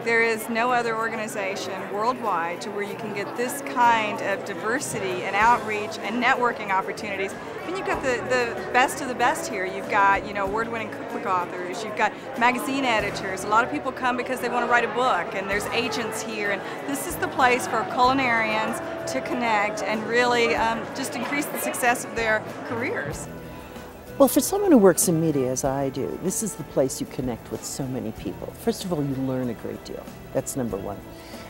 there is no other organization worldwide to where you can get this kind of diversity and outreach and networking opportunities. I mean, you've got the best of the best here. You've got, you know, award-winning cookbook authors, you've got magazine editors. A lot of people come because they want to write a book, and there's agents here, and this is the place for culinarians to connect and really just increase the success of their careers. Well, for someone who works in media, as I do, this is the place you connect with so many people. First of all, you learn a great deal. That's number one.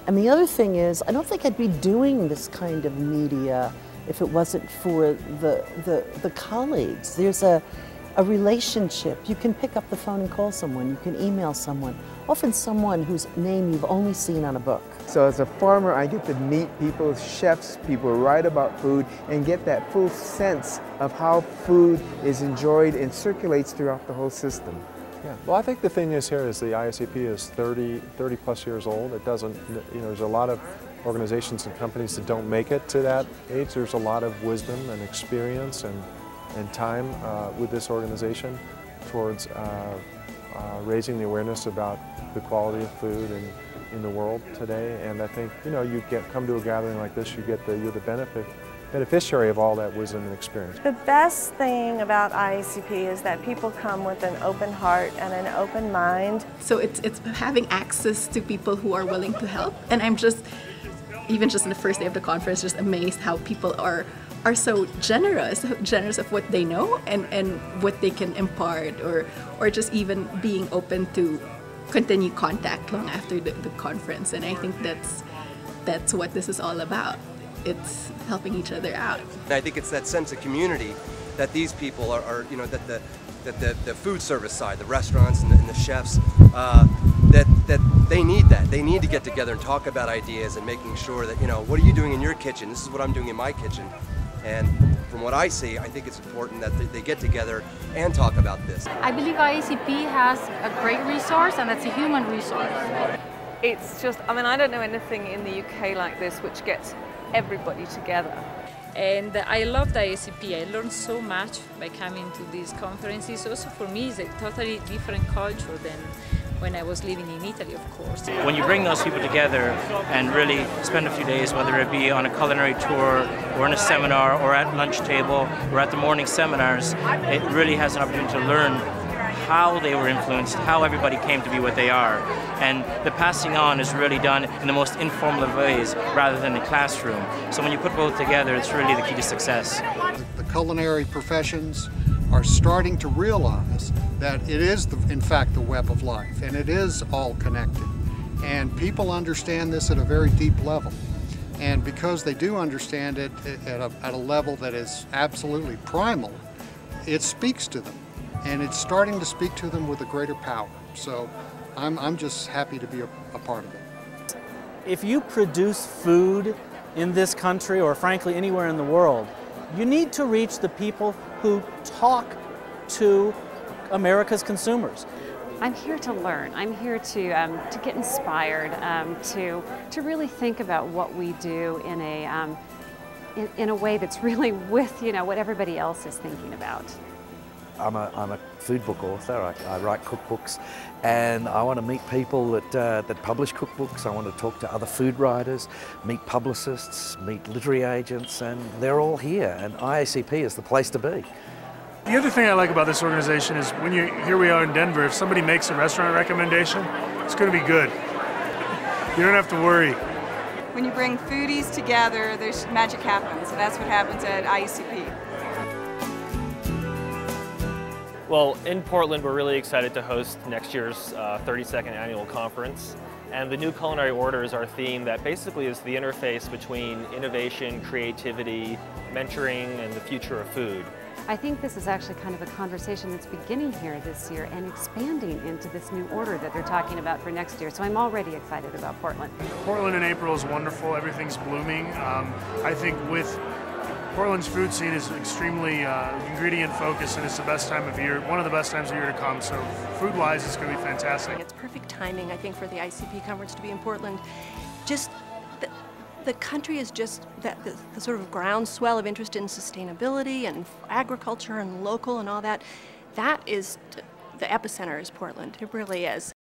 And the other thing is, I don't think I'd be doing this kind of media if it wasn't for the colleagues. There's a relationship. You can pick up the phone and call someone. You can email someone, often someone whose name you've only seen on a book. So as a farmer, I get to meet people, chefs, people who write about food, and get that full sense of how food is enjoyed and circulates throughout the whole system. Yeah. Well, I think the thing is here is the IACP is 30 plus years old. It doesn't, you know, there's a lot of organizations and companies that don't make it to that age. There's a lot of wisdom and experience and time with this organization towards raising the awareness about the quality of food in the world today. And I think, you know, you come to a gathering like this, you're the beneficiary of all that wisdom and experience. The best thing about IACP is that people come with an open heart and an open mind. So it's having access to people who are willing to help. And I'm just, even just in the first day of the conference, just amazed how people are so generous of what they know and what they can impart, or just even being open to continue contact long after the conference. And I think that's what this is all about. It's helping each other out. I think it's that sense of community that these people are you know, that the food service side, the restaurants and the chefs, that they need that. They need to get together and talk about ideas and making sure that, you know, what are you doing in your kitchen? This is what I'm doing in my kitchen. And from what I see, I think it's important that they get together and talk about this. I believe IACP has a great resource, and that's a human resource. It's just, I mean, I don't know anything in the UK like this which gets everybody together. And I love the IACP. I learned so much by coming to these conferences. Also for me, it's a totally different culture than when I was living in Italy, of course. When you bring those people together and really spend a few days, whether it be on a culinary tour or in a seminar or at lunch table or at the morning seminars, it really has an opportunity to learn how they were influenced, how everybody came to be what they are. And the passing on is really done in the most informal of ways rather than in the classroom. So when you put both together, it's really the key to success. The culinary professions are starting to realize that it is, in fact, the web of life, and it is all connected. And people understand this at a very deep level. And because they do understand it at a level that is absolutely primal, it speaks to them. And it's starting to speak to them with a greater power. So I'm just happy to be a part of it. If you produce food in this country, or frankly anywhere in the world, you need to reach the people who talk to America's consumers. I'm here to learn. I'm here to get inspired, to really think about what we do in a way that's really with, you know, what everybody else is thinking about. I'm a food book author. I write cookbooks, and I want to meet people that publish cookbooks. I want to talk to other food writers, meet publicists, meet literary agents, and they're all here, and IACP is the place to be. The other thing I like about this organization is here we are in Denver, if somebody makes a restaurant recommendation, it's going to be good. You don't have to worry. When you bring foodies together, there's magic happens, and that's what happens at IACP. Well, in Portland, we're really excited to host next year's 32nd annual conference. And the new culinary order is our theme that basically is the interface between innovation, creativity, mentoring, and the future of food. I think this is actually kind of a conversation that's beginning here this year and expanding into this new order that they're talking about for next year. So I'm already excited about Portland. Portland in April is wonderful. Everything's blooming. I think with Portland's food scene is extremely ingredient focused, and it's the best time of year, one of the best times of year to come. So food-wise, it's going to be fantastic. It's perfect timing, I think, for the ICP conference to be in Portland. Just the country is just the sort of groundswell of interest in sustainability and agriculture and local and all that. That is the epicenter is Portland. It really is.